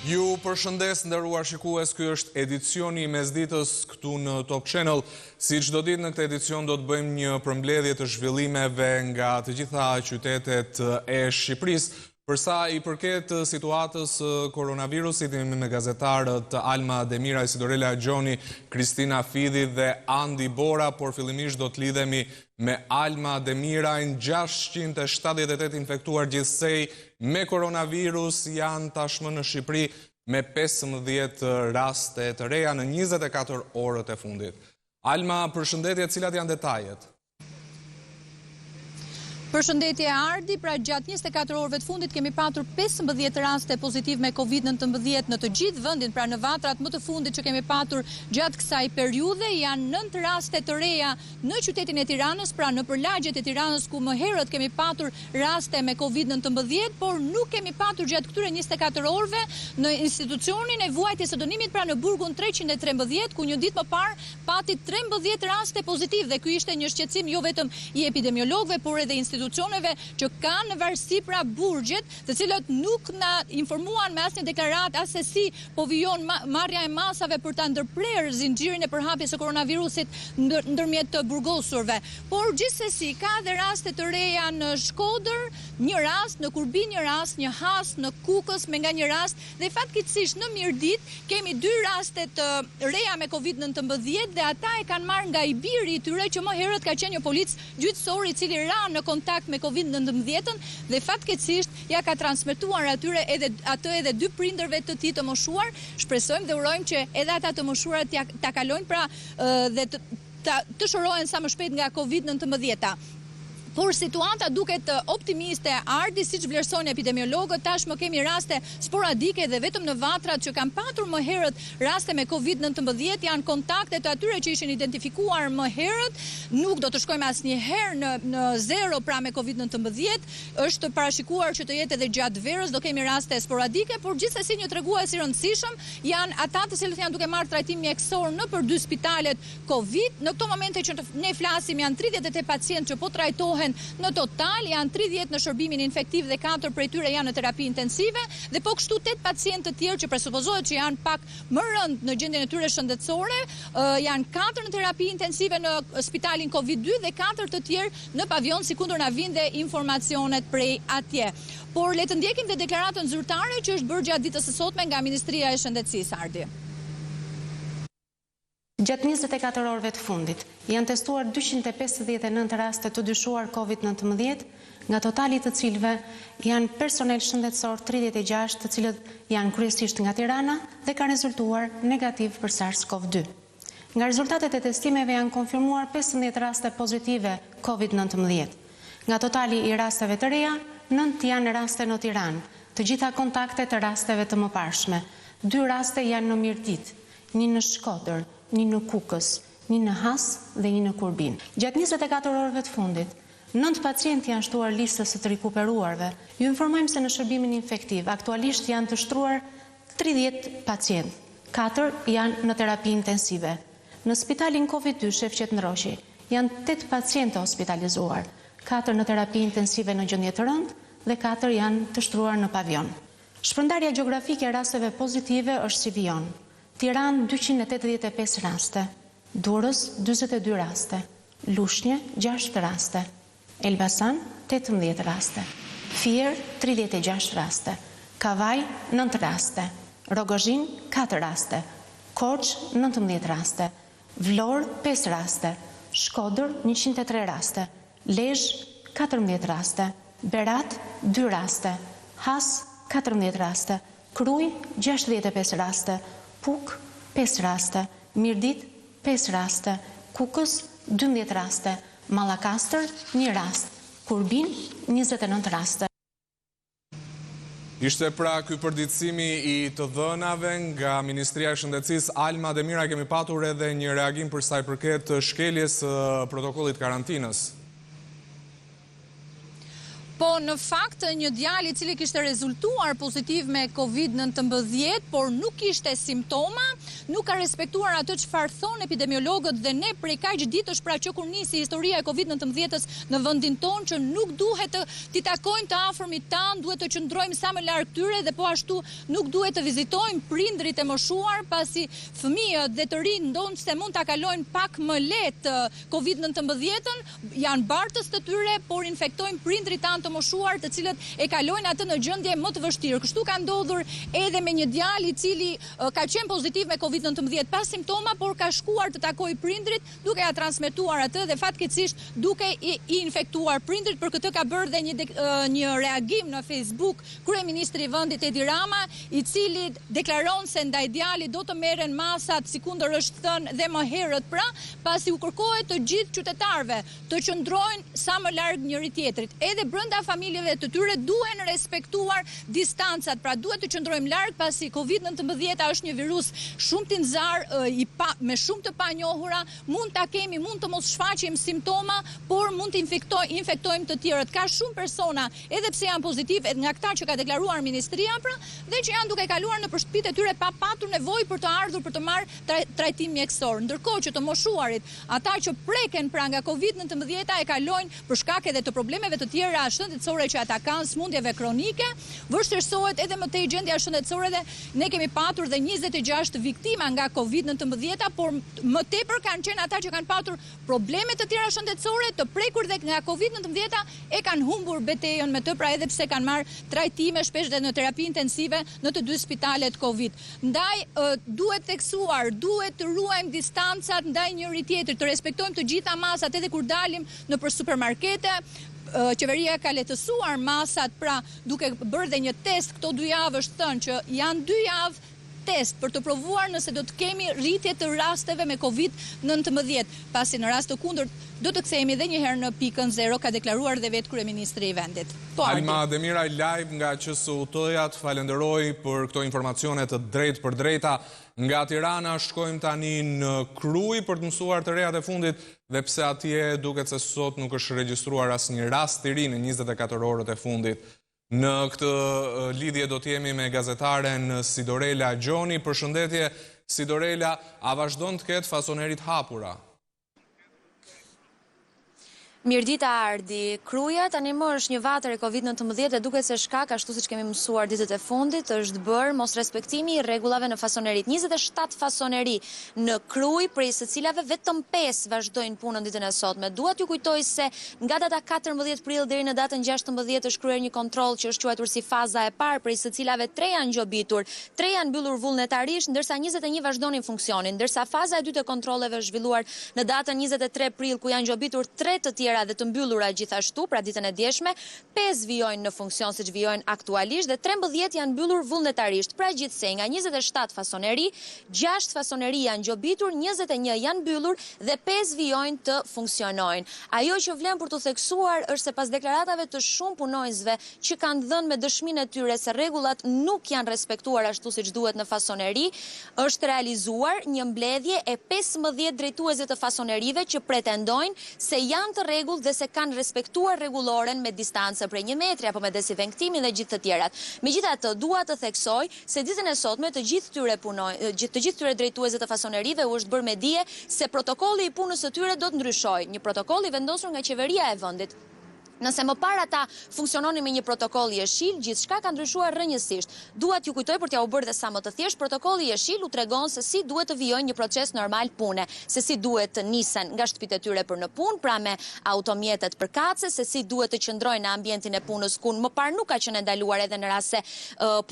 Ju përshëndes nderuar shikues, ky është edicioni I mesditës këtu në Top Channel. Si çdo ditë në këtë edicion do të bëjmë një përmbledhje të zhvillimeve nga të gjitha qytetet e Shqipërisë. Për sa I përket situatës koronavirusit, jemi me gazetarët Alma Demira, Isidorela Gjoni, Kristina Fidhi dhe Andi Bora, por fillimisht do të lidhemi me Alma Demira. 678 infektuar gjithsej me koronavirus janë tashmë në Shqipëri me 15 raste të reja në 24 orët e fundit. Alma, përshëndetje, cilat janë detajet? Përshëndetje Ardi, pra gjatë 24 orëve të fundit kemi patur 15 raste pozitiv me COVID-19 në të gjithë vendin, pra në vatrat më të fundit që kemi patur gjatë kësaj periudhe janë 9 raste të reja në qytetin e Tiranës, pra në përlagjet e Tiranës ku më herët kemi patur raste me COVID-19, por nuk kemi patur gjatë këtyre 24 orëve në institucionin e vuajtjes së dënimit, pra në burgun 313, ku një ditë më parë pati 13 raste pozitiv dhe ky ishte një shqetësim jo vetëm I epidemiologëve, por edhe institucioneve që kanë në varësi pra burgjet, të cilët nuk na informuan me asnjë deklarat as se si po vijon marrja e masave për ta ndërprerë zinxhirin e përhapjes së koronavirusit ndërmjet të burgosurve. Por gjithsesi ka edhe raste të reja në Shkodër, një rast, në Kurbi një rast, një has në Kukës me nga një rast, dhe fatkeqësisht në Mirdit kemi 2 raste të reja me COVID-19 dhe ata e kanë marrë nga I biri I tyre që më herët ka qenë një polic gjyqësor I cili ra në kontakt me COVID-19 dhe fatkeqësisht ja ka transmetuar atyre edhe 2 prindërve të tij të moshuar. Shpresojmë dhe urojmë që edhe ata të moshuarat ta kalojnë pra dhe të shërohen sa më shpejt nga COVID-19. Por situata duket optimiste Ardi, siç vlerësojnë epidemiologët, tashmë kemi raste sporadike dhe vetëm në vatrat që kanë patur më herët raste me COVID-19 janë kontakte të atyre që ishin identifikuar më herët. Nuk do të shkojmë asnjëherë në zero pra me COVID-19. Është parashikuar që të jetë edhe gjatë verës, do kemi raste sporadike, por gjithsesi një tregues I rëndësishëm janë ata të cilët janë duke marrë trajtim mjekësor nëpër 2 spitalet COVID. Në këto momente që ne flasim janë 38 pacientë që po trajtohen në total, janë 30 në shërbimin infektiv dhe 4 prej tyre janë në terapi intensive dhe po kështu 8 pacientë të tjerë që presupozohet që janë pak më rënd në gjendjen e tyre shëndetësore, janë 4 në terapi intensive në spitalin COVID-2 dhe 4 të tjerë në pavion, sikundër na vijnë dhe informacionet prej atje. Por le të ndjekim dhe deklaratën zyrtare që është bërë gjatë ditës së sotme nga Ministria e Shëndetësisë, Ardi. Gjatë 24 orëve të fundit, janë testuar 259 raste të dyshuar COVID-19, nga totali të cilëve janë personel shëndetësor 36, të cilët janë kryesisht nga Tirana dhe ka rezultuar negativ për SARS-CoV-2. Nga rezultatet e testimeve janë konfirmuar 15 raste pozitive COVID-19. Nga totali I rasteve të reja, 9 janë raste në Tiranë, të gjitha kontakte të rasteve të mëparshme. 2 raste janë në Mirdit, 1 në Shkodër, 1 në Kukës, 1 në Has dhe 1 në Kurbin. Gjatë 24 orëve të fundit, 9 pacientë janë shtuar listës së të rikuperuarve. Ju informojmë se në shërbimin infektiv aktualisht janë të shtruar 30 pacientë. 4 janë në terapi intensive. Në spitalin COVID-2 Shefqet Ndroqi janë 8 pacientë hospitalizuar. 4 në terapi intensive në gjendje të rëndë dhe 4 janë të shtruar në pavion. Shpërndarja gjeografike e rasteve pozitive është si vijon. Tiranë 285 raste, Durrës 42 raste, Lushnjë 6 raste, Elbasan 18 raste, Fier 36 raste, Kavaj 9 raste, Rogozhin 4 raste, Korçë 19 raste, Vlorë 5 raste, Shkodër 103 raste, Lezhë 14 raste, Berat 2 raste, Has 14 raste, Kruj 65 raste, Puk 5 raste, Mirdit 5 raste, Kukës 12 raste, Mallakastër 1 rast, Kurbin 29 raste. Ishte pra ky përditësimi I të dhënave nga Ministria e Shëndetësisë. Alma Demira, kemi patur edhe një reagim për sa I përket shkeljes protokollit karantinës. Po në fakt një djalë i cili kishte rezultuar pozitiv me COVID-19, por nuk kishte simptoma, nuk ka respektuar atë çfarë thonë epidemiologët dhe ne prej kaq ditësh pra që kur nisi historia e COVID-19-s në vendin tonë që nuk duhet t'i takojmë të afërmit tan, duhet të qëndrojmë sa më larg tyre dhe po ashtu nuk duhet të vizitojmë prindrit e moshuar pasi fëmijët dhe të rinj ndonë mund ta kalojnë pak më lehtë COVID-19-ën, janë bartës të tyre, por infektojnë prindrit tanë të moshuar të cilët e kalojnë atë në gjendje më të vështirë. Kështu ka ndodhur edhe me një djalë i cili ka qenë pozitiv me COVID-19 pas simptoma, por ka shkuar të takojë prindrit duke ja transmetuar atë dhe fatkeqësisht duke i infektuar prindrit. Për këtë ka bërë dhe një reagim në Facebook kryeministri i vendit Edi Rama, i cili deklaron se ndaj djalit do të merren masat sikundër është thënë dhe më herët pra, pasi u kërkohet të gjithë qytetarëve të qëndrojnë sa më larg njëri tjetrit. Edhe brenda familjeve të tyre duhen respektuar distancat, pra duhet të qëndrojmë larg pasi COVID-19 është një virus shumë të nxar, me shumë të panjohura, mund ta kemi, mund të mos shfaqim simptoma, por mund të infektojmë të tjerët. Ka shumë persona, edhe pse janë pozitiv, nga këta që ka deklaruar ministria pra, dhe që janë duke kaluar në shtëpitë e tyre pa patur nevojë për të ardhur për të marrë trajtim mjekësor. Ndërkohë që të moshuarit, ata që preken pra nga COVID-19 e kalojnë për shkak edhe të problemeve të tjera shëndetësore që ata kanë, smundjeve kronike, vështirësohet edhe më tej gjendja shëndetësore dhe ne kemi patur dhe 26 viktima nga COVID-19, por më tepër kanë qenë ata që kanë patur probleme të tjera shëndetësore, të prekur dhe nga COVID-19 e kanë humbur betejën me të, pra edhe pse kanë marrë trajtime shpesh dhe në terapi intensive në të dy spitalet COVID. Ndaj duhet theksuar, duhet të ruajmë distancat ndaj njëri tjetrit, të respektojmë të gjitha masat edhe kur dalim nëpër supermarkete. Qeveria ka lehtësuar masat, pra duke bërë dhe një test këto 2 javë, është thënë që janë 2 javë test për të provuar nëse do të kemi rritje të rasteve me COVID-19, pasi në rast të kundërt do të kthehemi edhe një herë në pikën 0, ka deklaruar dhe vetë kryeministri i vendit. Alma Demiraj live nga QSUT-ja, falenderoj për këto informacione të drejtë për drejta. Nga Tirana shkojmë tani në Kruj për të mësuar të rejat e fundit dhe pse atje duket se sot nuk është regjistruar asnjë rast i ri në 24 orët e fundit. Në këtë lidhje do t'jemi me gazetaren Sidorela Gjoni. Përshëndetje Sidorela, a vazhdon të ketë fasonerit hapura? Mirëdita Ardi, Kruja tani më është një vatër e COVID-19 dhe duket se shkak, ashtu siç kemi mësuar ditët e fundit, është bërë mos respektimi i rregullave në fasonerit. 27 fasoneri në Kruj, prej së cilave vetëm 5 vazhdojnë punën ditën e sotme. Dua t'ju kujtoj se nga data 14 prill deri në datën 16 është kryer një kontroll që është quajtur si faza e parë, prej së cilave 3 janë ngjobitur, 3 janë mbyllur vullnetarisht, ndërsa 21 vazhdonin funksionin. Ndërsa faza e dytë e kontrolleve është zhvilluar në datën 23 prill ku janë ngjobitur 3 të tjera dhe të mbyllura gjithashtu, pra ditën e djeshme, 5 vijojnë në funksion siç vijojnë aktualisht dhe 13 janë mbyllur vullnetarisht. Pra gjithsej nga 27 fasoneri, 6 fasoneri janë ngjobitur, 21 janë mbyllur dhe 5 vijojnë të funksionojnë. Ajo që vlen për të theksuar është se pas deklaratave të shumë punonjësve që kanë dhënë me dëshminë e tyre se rregullat nuk janë respektuar ashtu siç duhet në fasoneri, është realizuar një mbledhje e 15 drejtuesve të fasonerive që pretendojnë se janë të rregullt dhe se kanë respektuar rregulloren me distancë prej 1 metri apo me desinfektimin dhe gjithë të tjerat. Megjithatë, dua të theksoj se ditën e sotme të gjithë tyre drejtuesve të fasonerive u është bërë me dije se protokolli i punës së tyre do të ndryshojë, një protokoll i vendosur nga qeveria e vendit. Nëse më parë ata funksiononin me një protokoll jeshil, gjithçka ka ndryshuar rrënjësisht. Dua t'ju kujtoj për t'ja u bërë dhe sa më të thjesht, protokolli jeshil u tregon se si duhet të vijojë një proces normal pune, se si duhet të nisen nga shtëpitë e tyre për në punë, pra me automjetet përkatëse, se si duhet të qëndrojnë në ambientin e punës ku më parë nuk ka qenë ndaluar edhe në rast se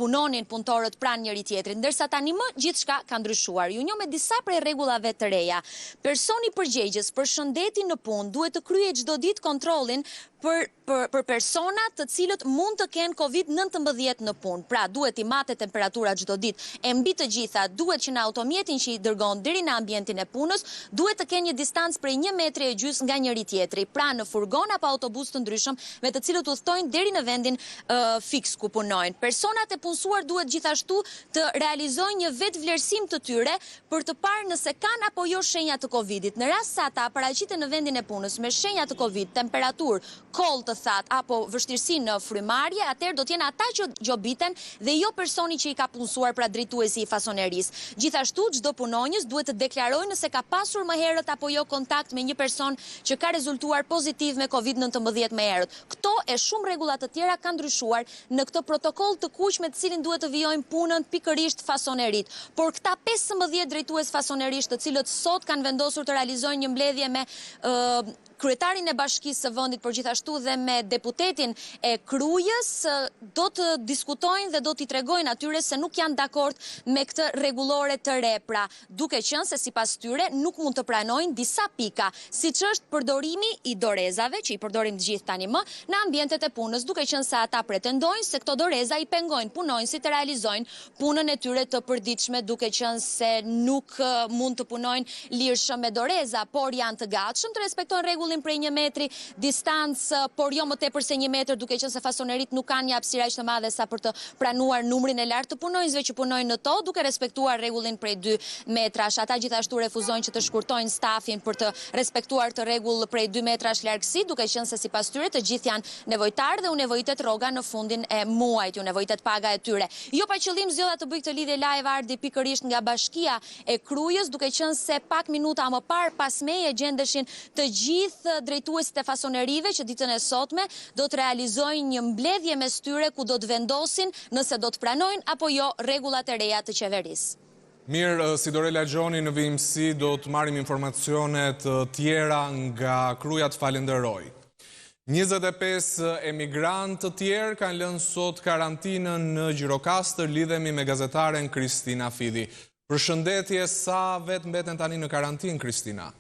punonin punëtorët pranë njëri tjetrit, ndërsa tani më gjithçka ka ndryshuar. Ju njoh me disa prej rregullave të reja. Personi përgjegjës për shëndetin në punë duhet të kryejë çdo ditë kontrollin për persona të cilët mund të kenë COVID-19 në punë. Pra, duhet i matet temperatura çdo ditë. E mbi të gjitha, duhet që në automjetin që i dërgon deri në ambientin e punës, duhet të kenë një distancë prej 1,5 metri nga njëri tjetri. Pra, në furgon apo autobus të ndryshëm, me të cilët udhtojnë deri në vendin fiks ku punojnë. Personat e punësuar duhet gjithashtu të realizojnë një vetvlerësim të tyre për të parë nëse kanë apo jo shenja të Covidit. Në rast se ata paraqiten në vendin e punës me shenja të Covid, temperaturë, koll të thatë apo vështirësi në frymarrje, atëherë do t'jenë ata që gjobiten dhe jo personi që i ka punësuar pra drejtuesi i fasonerisë. Gjithashtu çdo punonjës duhet të deklarojë nëse ka pasur më herët apo jo kontakt me një person që ka rezultuar pozitiv me COVID-19 më herët. Këto e shumë rregulla të tjera kanë ndryshuar në këtë protokoll të kuq me të cilin duhet të vijojnë punën pikërisht fasonerit. Por këta 15 drejtues fasonerisht të cilët sot kanë vendosur të realizojnë një mbledhje me kryetarin e bashkisë së vendit, por gjithashtu dhe me deputetin e Krujës, do të diskutojnë dhe do t'i tregojnë atyre se nuk janë dakord me këtë rregullore të re, pra duke qenë se sipas tyre nuk mund të pranojnë disa pika, siç është përdorimi i dorezave, që i përdorim të gjithë tani më, në ambientet e punës, duke qenë se ata pretendojnë se këto doreza i pengojnë punonjësit të realizojnë punën e tyre të përditshme, duke qenë se nuk mund të punojnë lirshëm me doreza, por janë të gatshëm të respektojnë rregullin prej 1 metri distancë, por jo më tepër se 1 metër, duke qenë se fasonerit nuk kanë një hapësirë aq të madhe sa për të pranuar numrin e lartë të punonjësve që punojnë në to, duke respektuar rregullin prej 2 metrash. Ata gjithashtu refuzojnë që të shkurtojnë stafin për të respektuar të rregull prej 2 metrash largësi, duke qenë se sipas tyre të gjithë janë nevojtarë dhe u nevojitet rroga në fundin e muajit, u nevojitet paga e tyre. Jo pa qëllim zgjodha të bëj këtë lidhje live Ardi pikërisht nga Bashkia e Krujës, duke qenë se pak minuta më parë pas meje gjendeshin të gjithë drejtuesit e fasonerive që ditën e sotme do të realizojnë një mbledhje mes tyre ku do të vendosin nëse do të pranojnë apo jo rregullat e reja të qeverisë. Mirë, si Dorela Gjoni, në vimësi do të marrim informacionet tjera nga Kruja, të falenderoj. 25 emigrantë të tjerë kanë lënë sot karantinën në Gjirokastër, lidhemi me gazetaren Kristina Fidi. Përshëndetje, sa vetë mbeten tani në karantinë, Kristina?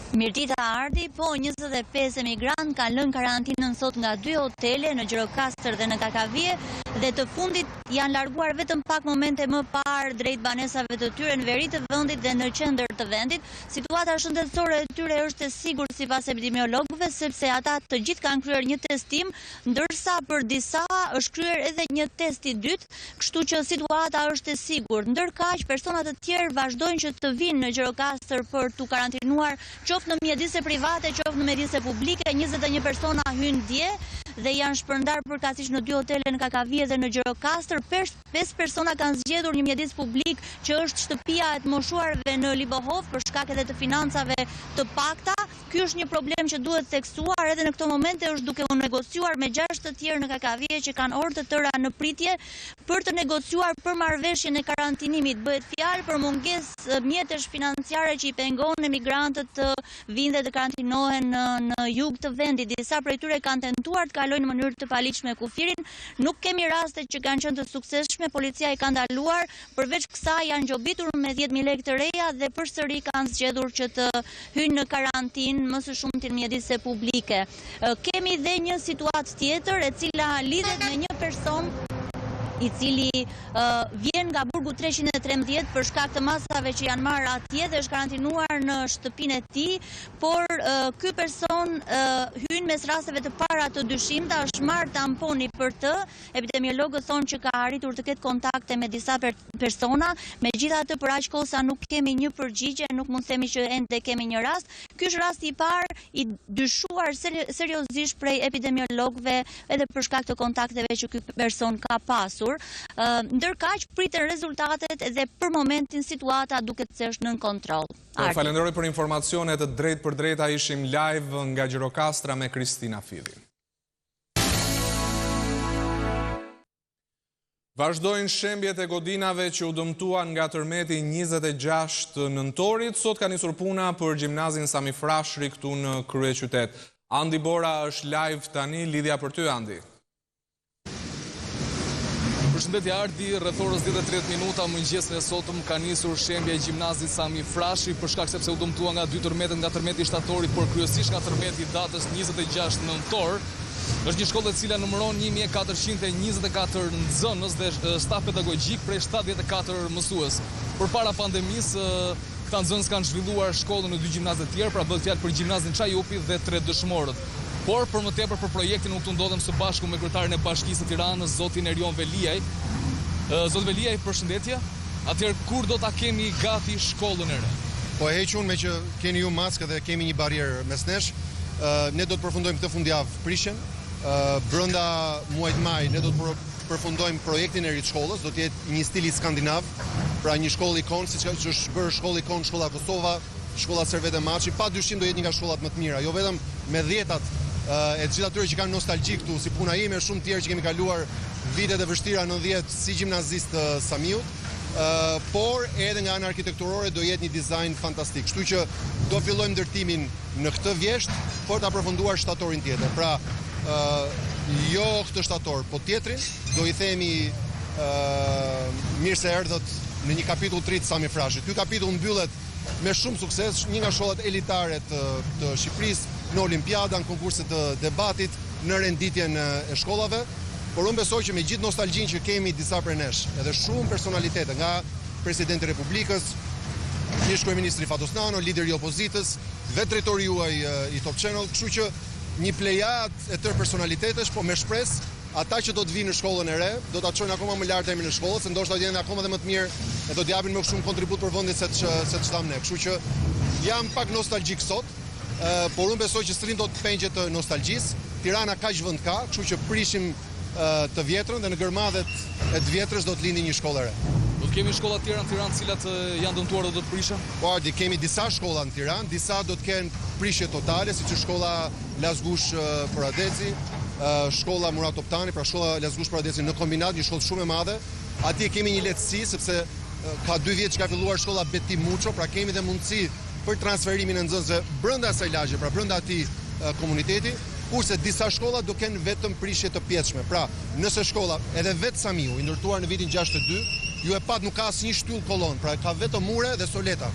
Mirëdita Ardi, po 25 emigrantë kanë lënë karantinën sot nga 2 hotele në Gjirokastër dhe në Kakavije dhe të fundit janë larguar vetëm pak momente më parë drejt banesave të tyre në veri të vendit dhe në qendër të vendit. Situata shëndetësore e tyre është e sigurt sipas epidemiologëve, sepse ata të gjithë kanë kryer një testim, ndërsa për disa është kryer edhe një test i dytë, kështu që situata është e sigurt. Ndërkaq, persona të tjerë vazhdojnë që të vinë në Gjirokastër për tu karantinuar qoftë në mjedise private, qoftë në mjedise publike. 21 persona hynë dje dhe janë shpërndar përkatësisht në 2 hotele në Kakavije dhe në Gjirokastër. 5 persona kanë zgjedhur një mjedis publik që është shtëpia e të moshuarve në Libohov për shkak edhe të financave të pakta. Ky është një problem që duhet theksuar, edhe në këto momente është duke u negociuar me 6 të tjerë në Kakavije që kanë orë të tëra në pritje për të negociuar për marrëveshjen e karantinimit. Bëhet fjalë për mungesë mjetesh financiare që i pengon emigrantët të vinë dhe të karantinohen në jug të vendit. Disa prej tyre kanë tentuar të kalojnë në mënyrë të paligjshme kufirin. Nuk kemi raste që kanë qenë të suksesshme, policia i ka ndaluar. Përveç kësaj janë gjobitur me 10.000 lekë të reja dhe përsëri kanë zgjedhur që të hyjnë në karantinë më së shumti në mjedise publike. Kemi dhe një situatë tjetër e cila lidhet me një person i cili vjen nga burgu 313 për shkak të masave që janë marrë atje dhe është karantinuar në shtëpinë e tij, por ky person hyn mes rasteve të para të dyshimta, është marrë tamponi për të. Epidemiologët thonë që ka arritur të ketë kontakte me disa persona, megjithatë për aq kohë sa nuk kemi një përgjigje, nuk mund të themi që ende kemi një rast. Ky është rasti i parë i dyshuar seriozisht prej epidemiologëve edhe për shkak të kontakteve që ky person ka pasur. Ndërkaq priten rezultatet dhe për momentin situata duket se është nën kontroll. Falenderoj për informacionet, drejt për drejta ishim live nga Gjirokastra me Kristina Fidi. Vazhdojnë shembjet e godinave që u dëmtuan nga tërmeti 26 nëntorit. Sot ka nisur puna për gjimnazin Sami Frashëri këtu në kryeqytet. Andi Bora është live tani, lidhja për ty, Andi. Përshëndetje Ardi, rreth orës 10:30 minuta mëngjesin e sotëm ka nisur shembja e gjimnazit Sami Frashëri për shkak sepse u dëmtua nga 2 tërmetet nga tërmeti shtatorit, por kryesisht nga tërmeti i datës 26 nëntor. Është një shkollë e cila numëron 1424 nxënës dhe staf pedagogjik prej 74 mësues. Përpara pandemisë, këta nxënës kanë zhvilluar shkollën në 2 gjimnaze të tjerë, pra bëhet fjalë për gjimnazin Çajupi dhe 3 dëshmorët. Por për më tepër për projektin unë këtu ndodhem së bashku me kryetarin e Bashkisë së Tiranës, zotin Erion Veliaj. Zot Veliaj, përshëndetje. Atëherë kur do ta kemi gati shkollën e re? Po hequn me që keni ju maskë dhe kemi një barierë mes nesh. ne do të përfundojmë këtë fundjavë prishjen. Brenda muajit maj ne do të përfundojmë projektin e ri të shkollës, do të jetë një stili skandinav, pra një shkollë ikon, siç është bërë shkollë ikon, shkolla Kosova, shkolla Servete Maçi, padyshim do jetë një nga shkollat më të mira, jo vetëm me dhjetat e të gjithë atyre që kanë nostalgji këtu, si puna ime, shumë tjerë që kemi kaluar vitet e vështira 90 si gjimnazist Samiut, por edhe nga ana arkitekturore do jetë një dizajn fantastik. Kështu që do fillojmë ndërtimin në këtë vjesht për ta përfunduar shtatorin tjetër. Pra, jo këtë shtator, po tjetrin, do i themi mirë se erdhët në një kapitull 3 të Sami Frashit. Ky kapitull mbyllet me shumë sukses, një nga sholat elitare të Shqipërisë, në olimpiada, në konkurset të debatit, në renditjen e shkollave, por unë besoj që me gjithë nostalgjinë që kemi disa prej nesh, edhe shumë personalitete, nga Presidenti i Republikës, ish kryeministri Fatosnano, lideri i opozitës, vetë drejtori juaj i Top Channel, kështu që një plejad e tërë personalitetesh, po me shpresë ata që do të vinë në shkollën e re, do ta çojnë akoma më lart emrin e shkollës, se ndoshta do jenë akoma dhe më të mirë e do të japin më shumë kontribut për vendin se ç'dam ne. Kështu që jam pak nostalgjik sot, por unë besoj që sërim do të pengjet të nostalgjisë. Tirana kaq vend ka, kështu që prishim të vjetrën dhe në gërmadhet e të vjetrës do të lindi një shkollë e re. Do të kemi shkolla të tjera në Tiranë, cilat janë dëmtuar dhe do të prishen? Po, kemi disa shkolla në Tiranë, disa do të kenë prishje totale, siç është shkolla Lazgush Poradeci, shkolla Murat Toptani, pra shkolla Lazgush Poradeci në kombinat, një shkollë shumë e madhe. Atje kemi një lehtësi sepse ka 2 vjet që ka filluar shkolla Beti Muço, pra kemi dhe mundësi për transferimin e nxënësve brenda asaj lagje, pra brenda atij komuniteti, kurse disa shkolla do kenë vetëm prishje të pjetshme. Pra, nëse shkolla, edhe vetë Samiu, i ndërtuar në vitin 62, ju e pat nuk ka asnjë shtyllë kolon, pra ka vetëm mure dhe soleta.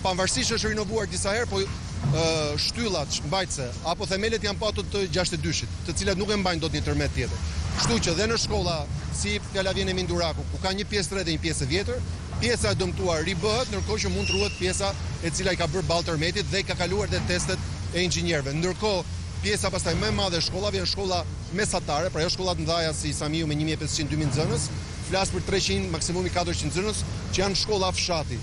Pavarësisht është rinovuar disa herë, po shtyllat mbajtëse apo themelet janë patur të 62-shit, të cilat nuk e mbajnë dot një tërmet tjetër. Kështu që dhe në shkolla si fjala vjen e Minduraku, ku ka një pjesë të re dhe një pjesë e vjetër, pjesa e dëmtuar ribëhet, ndërkohë që mund të ruhet pjesa e cila i ka bërë ballë tërmetit dhe i ka kaluar dhe testet e inxhinierëve. Ndërkohë, pjesa pastaj më e madhe e shkollave janë shkolla mesatare, pra jo shkollat mëdha si Samiu me 1500-2000 nxënës, flas për 300, maksimumi 400 nxënës, që janë shkolla fshati.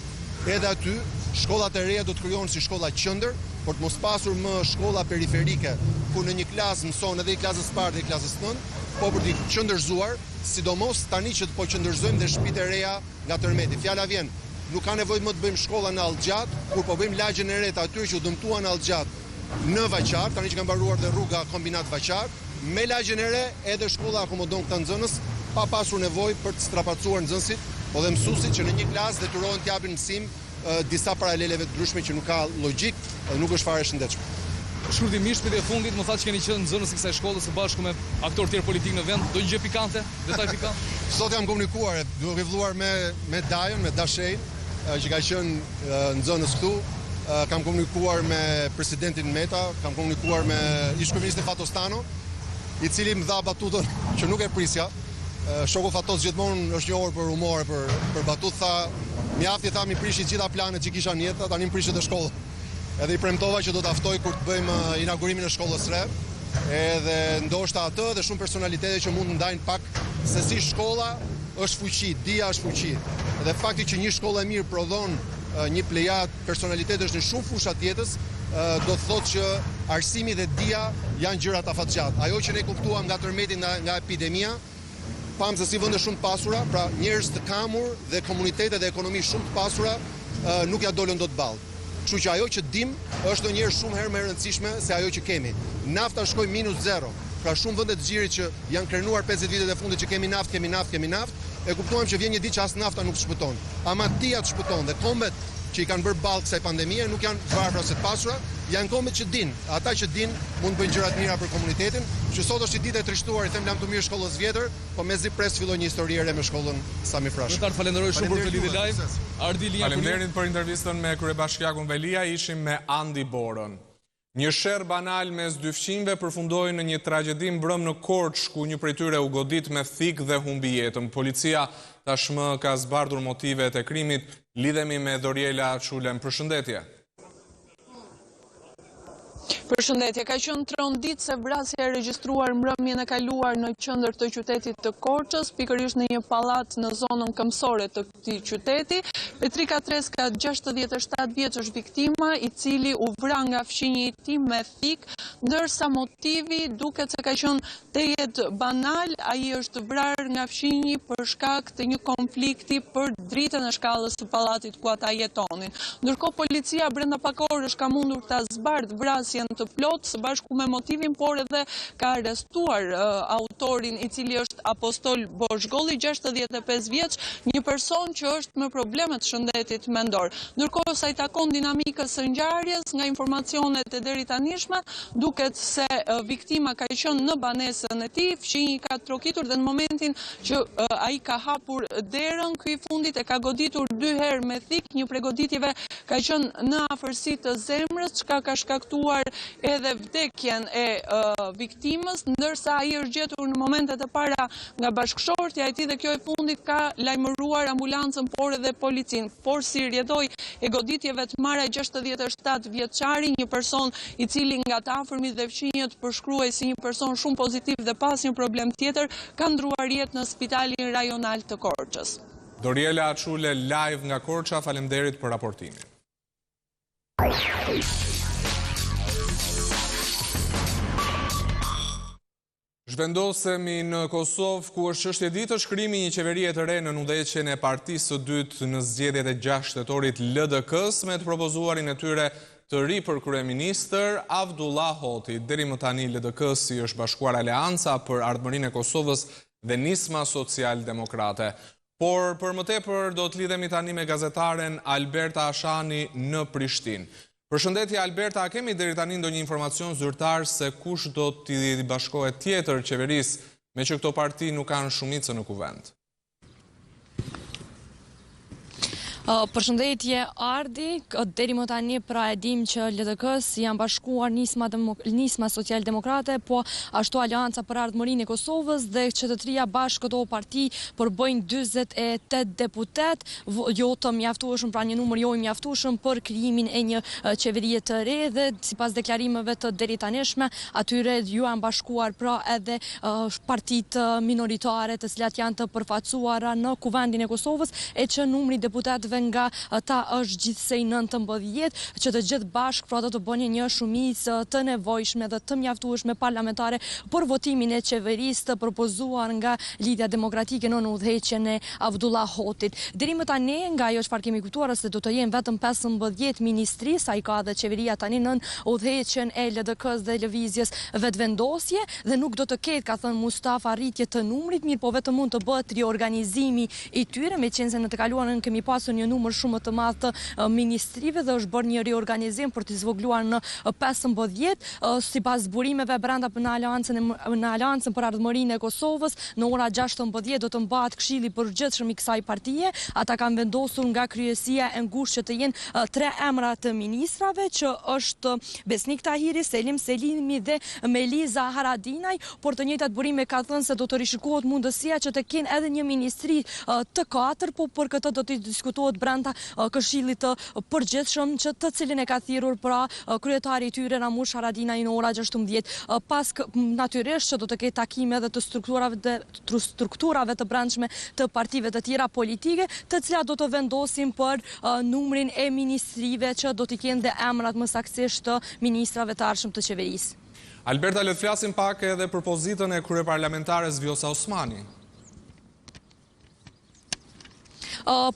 Edhe aty, shkollat e reja do të krijohen si shkolla qendër, por të mos pasur më shkolla periferike, ku në një klasë mëson edhe i klasës parë dhe i klasës 9, po për të qëndërzuar, sidomos tani që po qëndërzojmë dhe shtëpitë e reja nga tërmeti. Fjala vjen, nuk ka nevojë më të bëjmë shkolla në Allxhat, kur po bëjmë lagjen e re të atyre që u dëmtuan në Allxhat në Vaqar, tani që kanë mbaruar dhe rruga kombinat Vaqar, me lagjen e re edhe shkolla akomodon këta nxënës, pa pasur nevojë për të strapacuar nxënësit, po dhe mësuesit që në një klasë detyrohen të japin mësim disa paraleleve të ndryshme që nuk ka logjik dhe nuk është fare shëndetshme. Shkurtimisht për e fundit, më tha që keni qenë nxënës i kësaj shkolle së bashku me aktorë tjerë politik në vend, do një gjë pikante, detaj pikant? Sot jam komunikuar, duke filluar me Dajon, me Dashejn, që ka qenë nxënës këtu, kam komunikuar me presidentin Meta, kam komunikuar me ish-kryeministin Fatosnano, i cili më dha batutën që nuk e prisja. Shoku Fatos gjithmonë është njohur për humor, për batutë, tha, mjafti tha mi prishi gjitha planet që kisha në jetë, tani më prishet e shkollë. Edhe i premtova që do të aftoj kur të bëjmë inaugurimin e shkollës re, edhe ndoshta atë dhe shumë personalitete që mund të ndajnë pak se si shkolla është fuqi, dia është fuqi. Dhe fakti që një shkollë e mirë prodhon një plejad personalitetesh në shumë fusha të jetës, do të thotë që arsimi dhe dia janë gjëra të afatgjat. Ajo që ne kuptuam nga tërmeti, nga epidemia, pamë se si vende shumë të pasura, pra njerëz të kamur dhe komunitete dhe ekonomi shumë të pasura nuk ja dolën dot ballë. Kështu që ajo që dim është ndonjëherë shumë herë më e rëndësishme se ajo që kemi. Nafta shkoi -0. Pra shumë vende të xhirit që janë krenuar 50 vitet e fundit që kemi naftë, e kuptuam që vjen një ditë që as nafta nuk shpëton. Ama dia të shpëton dhe kombet që i kanë bërë ballë kësaj pandemie nuk janë varfra ose të pasura, janë kombet që din. Ata që din mund të bëjnë gjëra të mira për komunitetin. Që sot është ditë e trishtuar, i them lam të mirë shkollës vjetër, po mezi pres të fillojë një histori e re me shkollën Sami Frashi. Zyrtar, falenderoj shumë për këtë lidhje live. Ardi Lia. Faleminderit për intervistën me kryebashkiakun Velia, ishim me Andi Borën. Një sherr banal mes dy fqinjve përfundoi në një tragjedi mbrëm në Korçë, ku një prej tyre u godit me thik dhe humbi jetën. Policia tashmë ka zbardhur motivet e krimit. Lidhemi me Doriela Çulem. Përshëndetje. Përshëndetje, ka qenë trondit se vrasja e regjistruar mbrëmjen e kaluar në qendër të qytetit të Korçës, pikërisht në një pallat në zonën këmbësore të këtij qyteti. Petrika Treska, 67 vjeç, është viktima, i cili u vra nga fëmijë i tij me thik ndërsa motivi duket se ka qenë tejet banal, ai është vrarë nga fshinji për shkak të një konflikti për dritën e shkallës së pallatit ku ata jetonin. Ndërkohë policia brenda pak orësh ka mundur ta zbardhë vrasjen të plotë së bashku me motivin, por edhe ka arrestuar autorin i cili është Apostol Boshgolli, 65 vjeç, një person që është me probleme të shëndetit mendor. Ndërkohë sa i takon dinamikës së ngjarjes, nga informacionet e deri tanishme, duket se viktima ka qenë në banesën e tij, fshinji ka trokitur dhe në momentin që ai ka hapur derën, ky i fundit e ka goditur 2 herë me thik, një prej goditjeve ka qenë në afërsi të zemrës, çka ka shkaktuar edhe vdekjen e viktimës, ndërsa ai është gjetur në momentet e para nga bashkëshortja e tij dhe kjo e fundit ka lajmëruar ambulancën por edhe policinë. Por si rjedhoi e goditjeve të marra 67 vjeçari, një person i cili nga të afërmit dhe fqinjët përshkruaj si një person shumë pozitiv dhe pas një problem tjetër, ka ndruar jetë në spitalin rajonal të Korçës. Doriela Çule live nga Korça, faleminderit për raportimin. Zhvendosemi në Kosovë, ku është çështje ditë shkrimi një qeverie të re në udhëheqjen e partisë së dytë në zgjedhjet e 6 shtetorit LDK-s me të propozuarin e tyre të ri për kryeministër Avdullah Hoti. Deri më tani LDK-si është bashkuar Aleanca për Ardhmërinë e Kosovës dhe Nisma Social-Demokrate. Por për më tepër do të lidhemi tani me gazetaren Alberta Ashani në Prishtinë. Përshëndetje Alberta, a kemi deri tani ndonjë informacion zyrtar se kush do t'i bashkohet tjetër qeverisë, me që këto parti nuk kanë shumicën në kuvend? Përshëndetje Ardi, deri më tani pra e dim që LDK-s janë bashkuar Nisma Social-Demokrate, po ashtu Aleanca për Ardhmërinë e Kosovës dhe që të trija bashkë këto parti përbëjnë 48 deputet, jo të mjaftueshëm, pra një numër jo i mjaftueshëm për krijimin e një qeverie të re dhe sipas deklarimeve të deri tanishme, atyre ju janë bashkuar pra edhe partitë minoritare të cilat janë të përfaqësuara në kuvendin e Kosovës, e që numri deputetëve nga ta është gjithsej 19, që të gjithë bashkë pra do të bënin një shumicë të nevojshme dhe të mjaftueshme parlamentare për votimin e qeverisë të propozuar nga Lidhja Demokratike në udhëheqjen e Avdullah Hotit. Deri më tani, nga ajo çfarë kemi kuptuar se do të jenë vetëm 15 ministri, sa i ka dhe qeveria tani në udhëheqjen e LDK-s dhe lëvizjes vetvendosje, dhe nuk do të ketë, ka thënë Mustafa, rritje të numrit, mirë po vetëm mund të bëhet riorganizimi i tyre, meqense në të kaluarën kemi pasur një numër shumë të madh të ministrive dhe është bërë një riorganizim për të zvogluar në 15, sipas burimeve brenda në Aleancën për Ardhmërinë e Kosovës, në ora 16 do të mbahet këshilli përgjithshëm i kësaj partie. Ata kanë vendosur nga kryesia e ngushtë që të jenë 3 emra të ministrave, që është Besnik Tahiri, Selim Selimi dhe Meliza Haradinaj, por të njëjtat burime ka thënë se do të rishikohet mundësia që të kenë edhe një ministri të 4, po për këtë do të diskutohet brenda këshillit të përgjithshëm, që të cilin e ka thirrur pra kryetari i tyre Ramush Haradinaj në ora 16. Pas natyrisht që do të ketë takime edhe të strukturave të brendshme të partive të tjera politike, të cilat do të vendosin për numrin e ministrive që do t'i kenë dhe emrat më saktësisht të ministrave të ardhshëm të qeverisë. Alberta, le të flasim pak edhe për pozitën e kryeparlamentares Vjosa Osmani.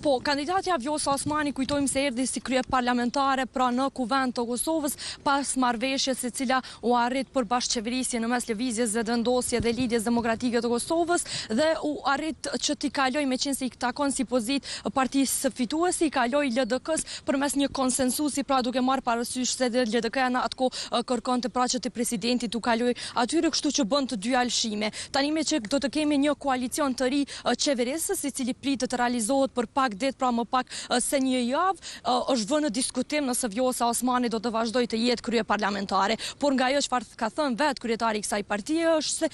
Po, kandidatja Vjosa Osmani kujtojmë se erdhi si kryeparlamentare pra në kuvend të Kosovës pas marrëveshjes e cila u arrit për bashkëqeverisje në mes lëvizjes vetëvendosje dhe Lidhjes Demokratike të Kosovës, dhe u arrit që t'i kaloj, meqense i takon si pozitë partisë fituese, i kaloj LDK-s përmes një konsensusi, pra duke marrë parasysh se dhe LDK-ja në atko kërkonte pra që të presidentit u kaloj atyre, kështu që bën të dy alshime. Tani me që do të kemi një koalicion të ri qeverisës, i cili pritet të realizohet për pak ditë, pra më pak se një javë, është vënë në diskutim nëse Vjosa Osmani do të vazhdojë të jetë kryeparlamentare. Por nga ajo çfarë ka thënë vetë kryetari i kësaj partie është se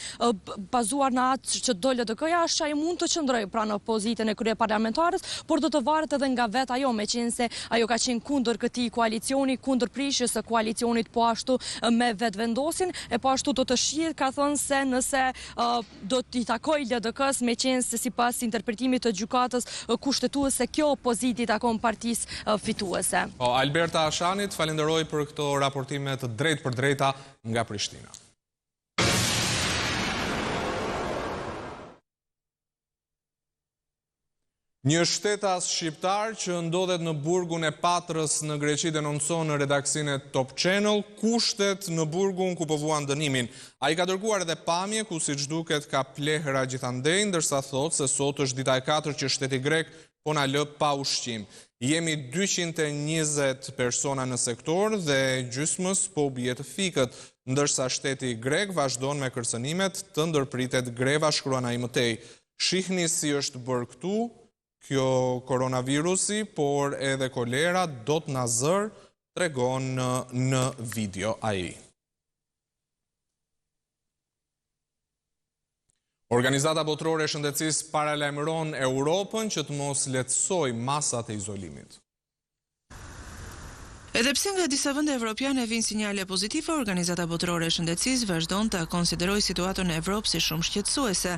bazuar në atë që do LDK-ja, është që ai mund të qëndrojë pra në pozitën e kryeparlamentares, por do të varet edhe nga vetë ajo, meqense ajo ka qenë kundër këtij koalicioni, kundër prishjes së koalicionit, po ashtu me vetvendosjen, e po ashtu do të shihet, ka thënë se nëse do t'i takojë LDK-s, meqense sipas interpretimit të gjykatës kush kushtetues se kjo pozitit akon partisë fituese. Alberta Ashanit, falenderoj për këto raportime të drejt për drejta nga Prishtina. Një shtetas shqiptar që ndodhet në burgun e Patrës në Greqi denoncon në redaksinë e Top Channel kushtet në burgun ku po vuan dënimin. Ai ka dërguar edhe pamje ku siç duket ka plehra gjithandej, ndërsa thot se sot është dita e 4 që shteti grek po na lë pa ushqim. Jemi 220 persona në sektor dhe gjysmës po bie të fikët, ndërsa shteti grek vazhdon me kërcënimet, të ndërpritet greva, shkruan ai mëtej. Shihni si është bërë këtu kjo koronavirusi, por edhe kolera do të na zër, tregon në video ai. Organizata Botërore e Shëndetësisë paralajmëron Europën që të mos lehtësojë masat e izolimit. Edhe pse nga disa vende evropiane vijnë sinjale pozitive, Organizata Botërore e Shëndetësisë vazhdon ta konsiderojë situatën në Evropë si shumë shqetësuese.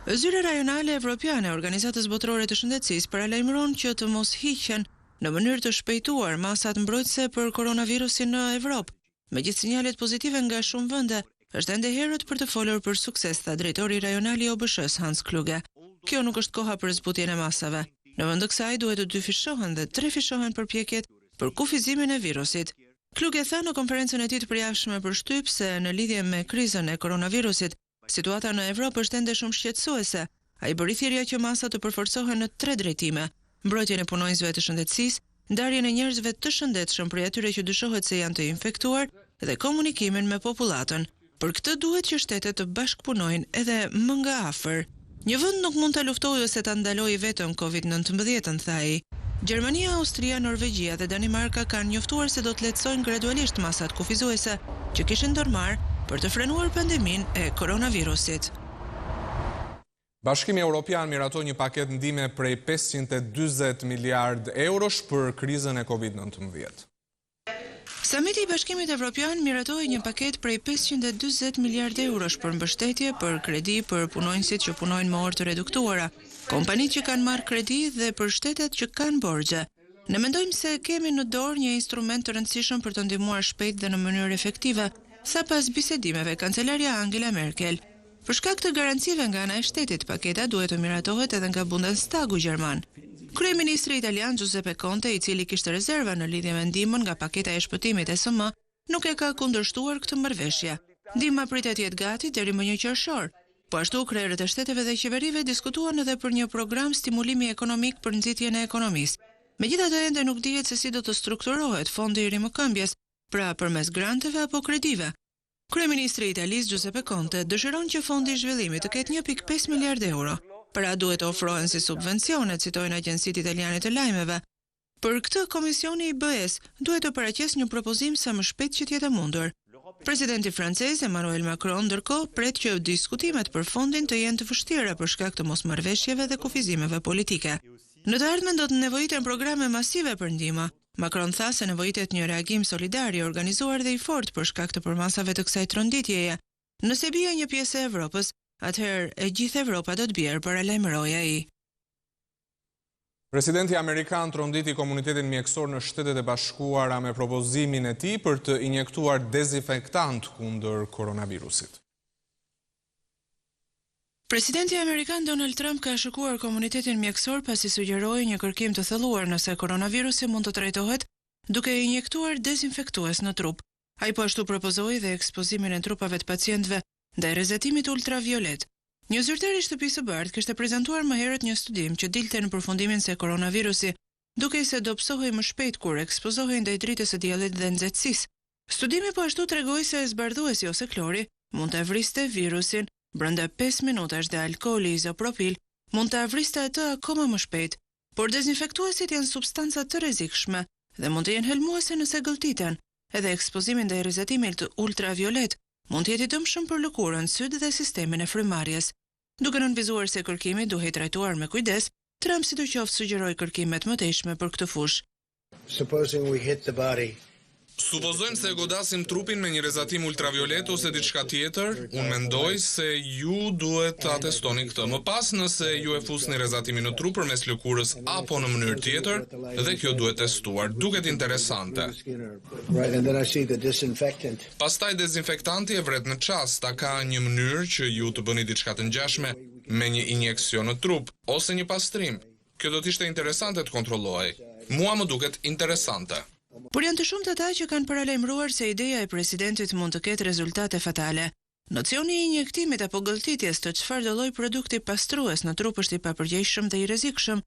Zyra rajonale evropiane e Organizatës Botërore të Shëndetësisë paralajmëron që të mos hiqen në mënyrë të shpejtuar masat mbrojtëse për koronavirusin në Evropë. Megjithëse sinjalet pozitive nga shumë vende, është ende herët për të folur për sukses, tha drejtori rajonal i OBSH-s Hans Kluge. Kjo nuk është koha për zbutjen e masave. Në vend të kësaj duhet të 2 fishohen dhe 3 fishohen përpjekjet për kufizimin e virusit. Kluge tha në konferencën e tij të përjashme për shtyp se në lidhje me krizën e koronavirusit, situata në Evropë është ende shumë shqetësuese. Ai bëri thirrje që masat të përforcohen në 3 drejtime: mbrojtjen e punonjësve të shëndetësisë, ndarjen e njerëzve të shëndetshëm prej atyre që dyshohet se janë të infektuar dhe komunikimin me popullatën. Për këtë duhet që shtetet të bashkëpunojnë edhe më nga afër. Një vend nuk mund ta luftojë ose ta ndalojë vetëm COVID-19, tha ai. Gjermania, Austria, Norvegjia dhe Danimarka kanë njoftuar se do të lehtësojnë gradualisht masat kufizuese që kishin ndërmarrë për të frenuar pandemin e koronavirusit. Bashkimi Evropian miratoi një paket ndihme prej 540 miliard eurosh për krizën e COVID-19. Samiti i Bashkimit Evropian miratoi një paket prej 540 miliard eurosh për mbështetje, për kredi për punonjësit që punojnë me orë të reduktuara, kompanitë që kanë marrë kredi dhe për shtetet që kanë borxhe. Ne mendojmë se kemi në dorë një instrument të rëndësishëm për të ndihmuar shpejt dhe në mënyrë efektive, sa pas bisedimeve kancelarja Angela Merkel. Për shkak të garancive nga ana e shtetit, paketa duhet të miratohet edhe nga Bundestagu gjerman. Kryeministri italian Giuseppe Conte, i cili kishte rezerva në lidhje me ndihmën nga paketa e shpëtimit SM, nuk e ka kundërshtuar këtë marrëveshje. Ndihma pritet jetë gati deri më 1 qershor. Po ashtu krerët e shteteve dhe qeverive diskutuan edhe për një program stimulimi ekonomik për nxitjen e ekonomisë. Megjithatë ende nuk dihet se si do të strukturohet fondi i rimëkëmbjes, pra përmes granteve apo kredive. Kryeministri i Italisë Giuseppe Conte dëshiron që fondi i zhvillimit të ketë 1.5 miliard euro. Pra duhet të ofrohen si subvencione, citojnë agjencitë italiane të lajmeve. Për këtë, Komisioni i BE-s duhet të paraqesë një propozim sa më shpejt që të jetë mundur. Presidenti francez Emmanuel Macron ndërkohë pret që diskutimet për fondin të jenë të vështira për shkak të mosmarrëveshjeve dhe kufizimeve politike. Në të ardhmen do të nevojiten programe masive për ndihmë. Macron tha se nevojitet një reagim solidar i organizuar dhe i fortë për shkak të përmasave të kësaj tronditjeje. Nëse bie një pjesë e Evropës, atëherë e gjithë Evropa do të bjerë, paralajmëroi ai. Presidenti Amerikan tronditi komunitetin mjekësor në Shtetet e Bashkuara me propozimin e tij për të injektuar dezinfektant kundër koronavirusit. Presidenti Amerikan Donald Trump ka shikuar komunitetin mjekësor pasi sugjeroi një kërkim të thelluar nëse koronavirusi mund të trajtohet duke injektuar dezinfektues në trup. Ai po ashtu propozoi dhe ekspozimin e trupave të pacientëve ndaj rrezetimit ultraviolet. Një zyrtar i Shtëpisë së Bardhë kishte prezantuar më herët një studim që dilte në përfundimin se koronavirusi dukej se dobësohej më shpejt kur ekspozohej ndaj dritës së diellit dhe nxehtësisë. Studimi po ashtu tregoi se zbardhuesi ose klori mund ta vriste virusin brenda 5 minutash dhe alkooli izopropil mund ta vriste atë akoma më shpejt, por dezinfektuesit janë substanca të rrezikshme dhe mund të jenë helmuese nëse gëlltiten. Edhe ekspozimi ndaj rrezetimit ultraviolet mund të jetë i dëmshëm për lëkurën, syt dhe sistemin e frymarrjes. Duke nënvizuar se kërkimi duhet trajtuar me kujdes, Trump sidoqoftë sugjeroi kërkime të mëtejshme për këtë fushë. Supozojmë se e godasim trupin me një rezatim ultraviolet ose diçka tjetër, unë mendoj se ju duhet të atestoni këtë. Më pas, nëse ju e fusni rezatimin në trup përmes lëkurës apo në mënyrë tjetër, dhe kjo duhet testuar. Duket interesante. Pastaj dezinfektanti e vret në çast, a ka një mënyrë që ju të bëni diçka të ngjashme me një injeksion në trup ose një pastrim. Kjo do të ishte interesante të kontrollohej. Mua më duket interesante. Por janë të shumtë ata që kanë paralajmëruar se ideja e presidentit mund të ketë rezultate fatale. Nocioni i injektimit apo gëlltitjes të çfarëdo lloj produkti pastrues në trup është i papërgjegjshëm dhe i rrezikshëm.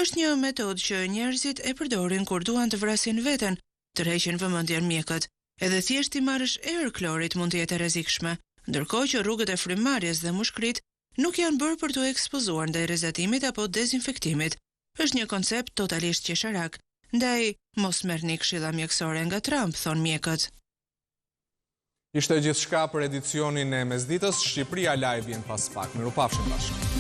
Është një metodë që njerëzit e përdorin kur duan të vrasin veten, tërheqin vëmendjen mjekët. Edhe thjesht i marrësh erë klorit mund të jetë e rrezikshme, ndërkohë që rrugët e frymëmarrjes dhe mushkrit nuk janë bërë për të ekspozuar ndaj rezatimit apo dezinfektimit. Është një koncept totalisht qesharak. Ndaj, mos merrni këshilla mjekësore nga Trump, thon mjekët. Ishte gjithçka për edicionin e mesditës. Shqipëria Live vjen pas pak. Mirupafshim bashkë.